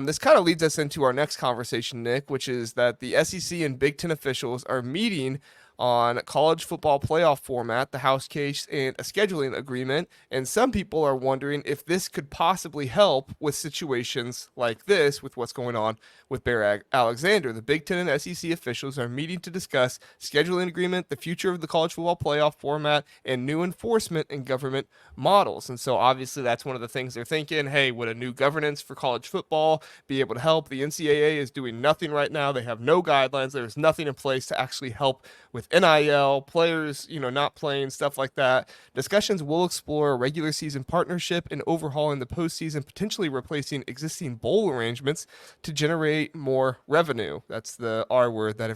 This kind of leads us into our next conversation, Nick, which is that the SEC and Big Ten officials are meeting on college football playoff format, the House case, and a scheduling agreement. And some people are wondering if this could possibly help with situations like this, with what's going on with Bear Alexander. The Big Ten and SEC officials are meeting to discuss scheduling agreement, the future of the college football playoff format, and new enforcement and government models. And so obviously that's one of the things they're thinking. Hey, would a new governance for college football be able to help? The NCAA is doing nothing right now. They have no guidelines. There's nothing in place to actually help with NIL, players, not playing, stuff like that. Discussions will explore a regular season partnership and overhaul in the postseason, potentially replacing existing bowl arrangements to generate more revenue. That's the R word that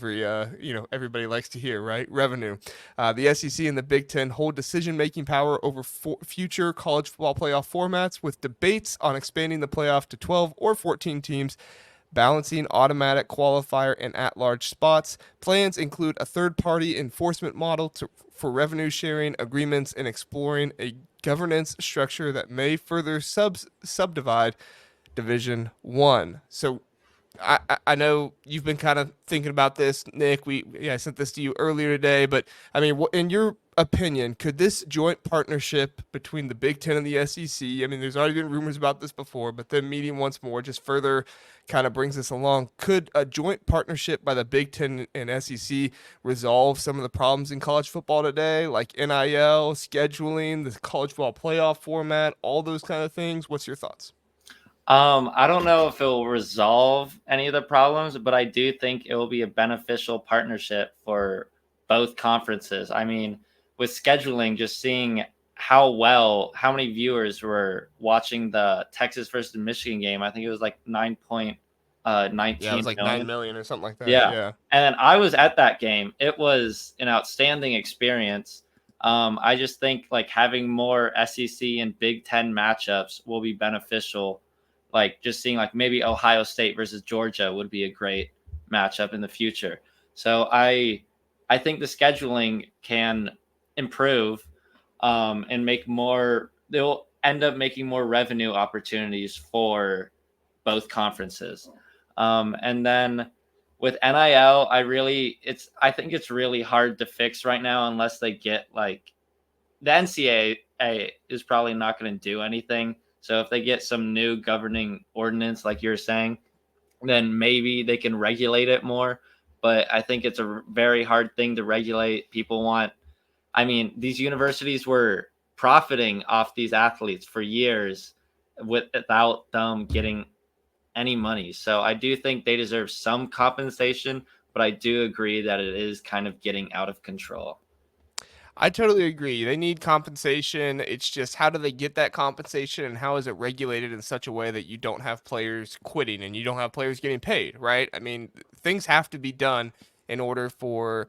everybody likes to hear, right? Revenue. The SEC and the Big Ten hold decision-making power over future college football playoff formats, with debates on expanding the playoff to 12 or 14 teams, balancing automatic qualifier and at-large spots. Plans include a third-party enforcement model for revenue sharing agreements and exploring a governance structure that may further subdivide Division One. So I know you've been kind of thinking about this, Nick. I sent this to you earlier today, but I mean, in your opinion, could this joint partnership between the Big Ten and the SEC? I mean, there's already been rumors about this before, but then meeting once more just further kind of brings this along. Could a joint partnership by the Big Ten and SEC resolve some of the problems in college football today, like NIL, scheduling, the college football playoff format, all those kind of things? What's your thoughts? I don't know if it will resolve any of the problems, but I do think it will be a beneficial partnership for both conferences. I mean, with scheduling, just seeing how many viewers were watching the Texas versus Michigan game. I think it was like 9.19 Yeah, it was like 9 million. million or something like that. Yeah. Yeah. And I was at that game. It was an outstanding experience. I just think like having more SEC and Big Ten matchups will be beneficial. Like just seeing like maybe Ohio State versus Georgia would be a great matchup in the future. So I think the scheduling can improve and make more. They'll end up making more revenue opportunities for both conferences. And then with NIL, I think it's really hard to fix right now unless they get like the NCAA is probably not going to do anything. So if they get some new governing ordinance, like you're saying, then maybe they can regulate it more. But I think it's a very hard thing to regulate. I mean, these universities were profiting off these athletes for years without them getting any money. So I do think they deserve some compensation, but I do agree that it is kind of getting out of control. I totally agree. They need compensation. It's just how do they get that compensation and how is it regulated in such a way that you don't have players quitting and you don't have players getting paid, right? I mean, things have to be done in order for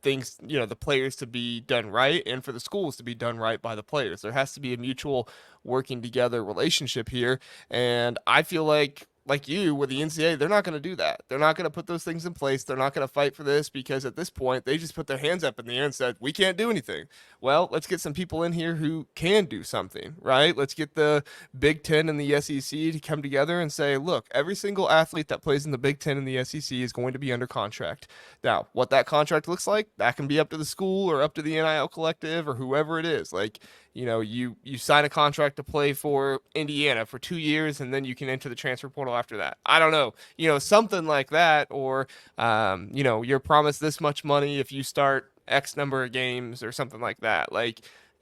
things, the players to be done right and for the schools to be done right by the players. There has to be a mutual working together relationship here. And I feel like you with the NCAA, they're not going to do that. They're not going to put those things in place. They're not going to fight for this because at this point, they just put their hands up in the air and said, we can't do anything. Well, let's get some people in here who can do something, right? Let's get the Big Ten and the SEC to come together and say, look, every single athlete that plays in the Big Ten and the SEC is going to be under contract. Now, what that contract looks like, that can be up to the school or up to the NIL collective or whoever it is. Like, you sign a contract to play for Indiana for 2 years, and then you can enter the transfer portal after that. I don't know, something like that, or you're promised this much money if you start X number of games or something like that. Like,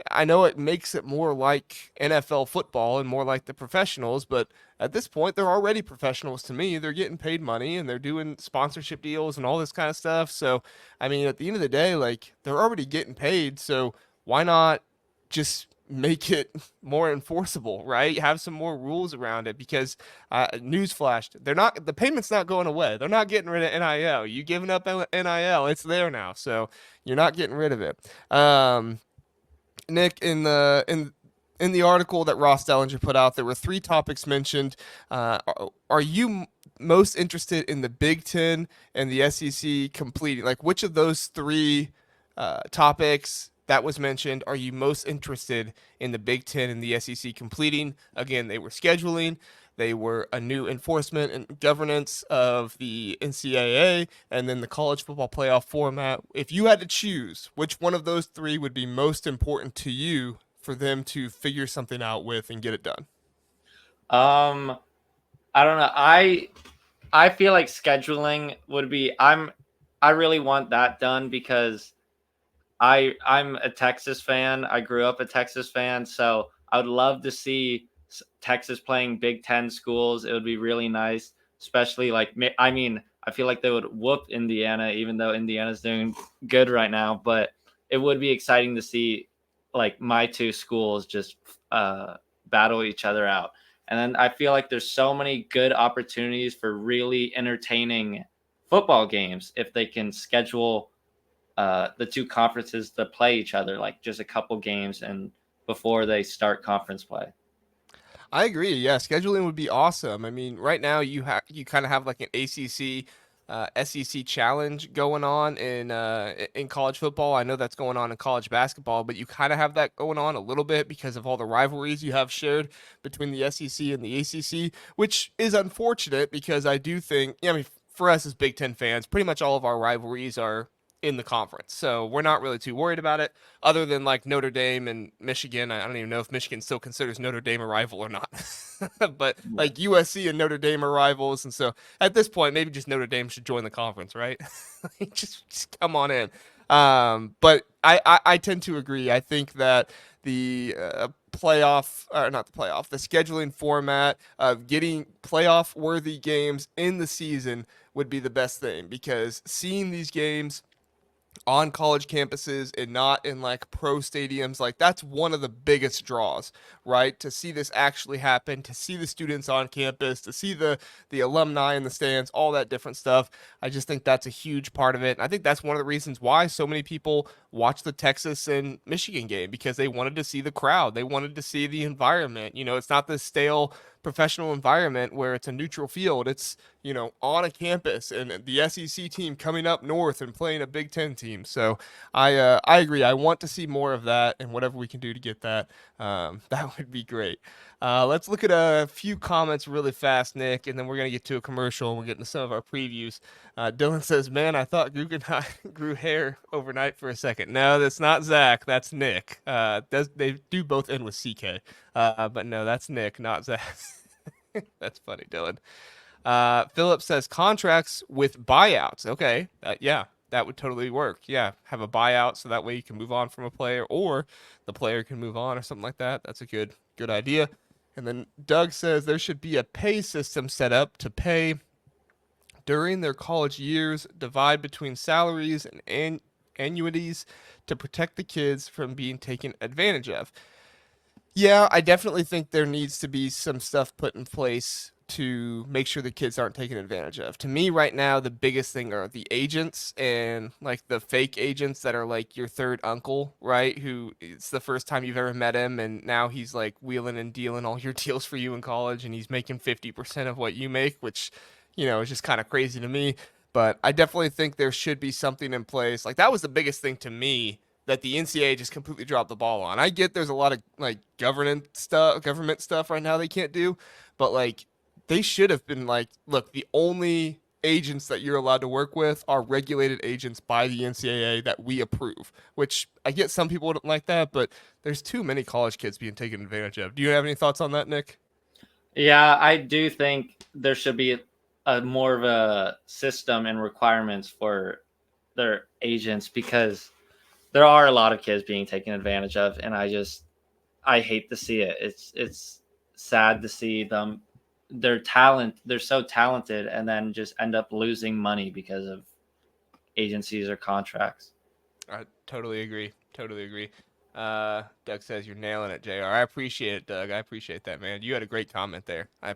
I know it makes it more like NFL football and more like the professionals, but at this point, they're already professionals to me. They're getting paid money and they're doing sponsorship deals and all this kind of stuff. So, I mean, at the end of the day, like, they're already getting paid. So why not just make it more enforceable, right? Have some more rules around it because newsflash, the payment's not going away. They're not getting rid of NIL. You giving up NIL, it's there now. So you're not getting rid of it. Nick, in the article that Ross Dellinger put out, there were three topics mentioned. Are you most interested in the Big Ten and the SEC completing? Like, which of those three topics that was mentioned are you most interested in the Big Ten and the SEC completing? Again, they were scheduling, They were a new enforcement and governance of the NCAA and then the college football playoff format. If you had to choose, which one of those three would be most important to you for them to figure something out with and get it done? Um, I don't know. I feel like scheduling would be. I really want that done because I'm a Texas fan. I grew up a Texas fan, so I would love to see Texas playing Big Ten schools. It would be really nice, especially like I mean, I feel like they would whoop Indiana, even though Indiana's doing good right now. But it would be exciting to see like my two schools just battle each other out. And then I feel like there's so many good opportunities for really entertaining football games if they can schedule the two conferences to play each other, like just a couple games and before they start conference play. I agree. Yeah, scheduling would be awesome. I mean, right now you kind of have like an ACC, SEC challenge going on in college football. I know that's going on in college basketball, but you kind of have that going on a little bit because of all the rivalries you have shared between the SEC and the ACC, which is unfortunate because I do think, yeah, I mean, for us as Big Ten fans, pretty much all of our rivalries are in the conference, so we're not really too worried about it other than like Notre Dame and Michigan. I don't even know if Michigan still considers Notre Dame a rival or not. But Yeah. like USC and Notre Dame are rivals, and so at this point, maybe just Notre Dame should join the conference, right? just come on in. But I tend to agree. I think that the playoff, or not the playoff, the scheduling format of getting playoff worthy games in the season would be the best thing because seeing these games on college campuses and not in like pro stadiums, like that's one of the biggest draws, right? To see this actually happen, to see the students on campus, to see the alumni in the stands, all that different stuff. I just think that's a huge part of it. And I think that's one of the reasons why so many people watch the Texas and Michigan game because they wanted to see the crowd. They wanted to see the environment. It's not this stale professional environment where it's a neutral field. It's, on a campus and the SEC team coming up north and playing a Big Ten team. So I agree. I want to see more of that, and whatever we can do to get that, that would be great. Let's look at a few comments really fast, Nick, and then we're gonna get to a commercial and we'll get into some of our previews. Dylan says, "Man, I thought Guggenheim grew hair overnight for a second." No, that's not Zach. That's Nick. They do both end with CK, but no, that's Nick, not Zach. That's funny, Dylan. Philip says contracts with buyouts. Okay, yeah, that would totally work. Yeah, have a buyout so that way you can move on from a player, or the player can move on, or something like that. That's a good idea. And then Doug says there should be a pay system set up to pay during their college years, divide between salaries and annuities to protect the kids from being taken advantage of. Yeah, I definitely think there needs to be some stuff put in place to make sure the kids aren't taken advantage of. To me, right now, the biggest thing are the agents and like the fake agents that are like your third uncle, right? Who it's the first time you've ever met him, and now he's like wheeling and dealing all your deals for you in college, and he's making 50% of what you make, which, is just kind of crazy to me. But I definitely think there should be something in place. Like that was the biggest thing to me that the NCAA just completely dropped the ball on. I get there's a lot of like government stuff right now they can't do, but like they should have been like, look, the only agents that you're allowed to work with are regulated agents by the NCAA that we approve. Which I get some people wouldn't like that, but there's too many college kids being taken advantage of. Do you have any thoughts on that, Nick? Yeah, I do think there should be a more of a system and requirements for their agents because there are a lot of kids being taken advantage of, and I hate to see it. It's sad to see them. They're so talented, and then just end up losing money because of agencies or contracts. I totally agree. Totally agree. Doug says you're nailing it, JR. I appreciate it, Doug. I appreciate that, man. You had a great comment there. I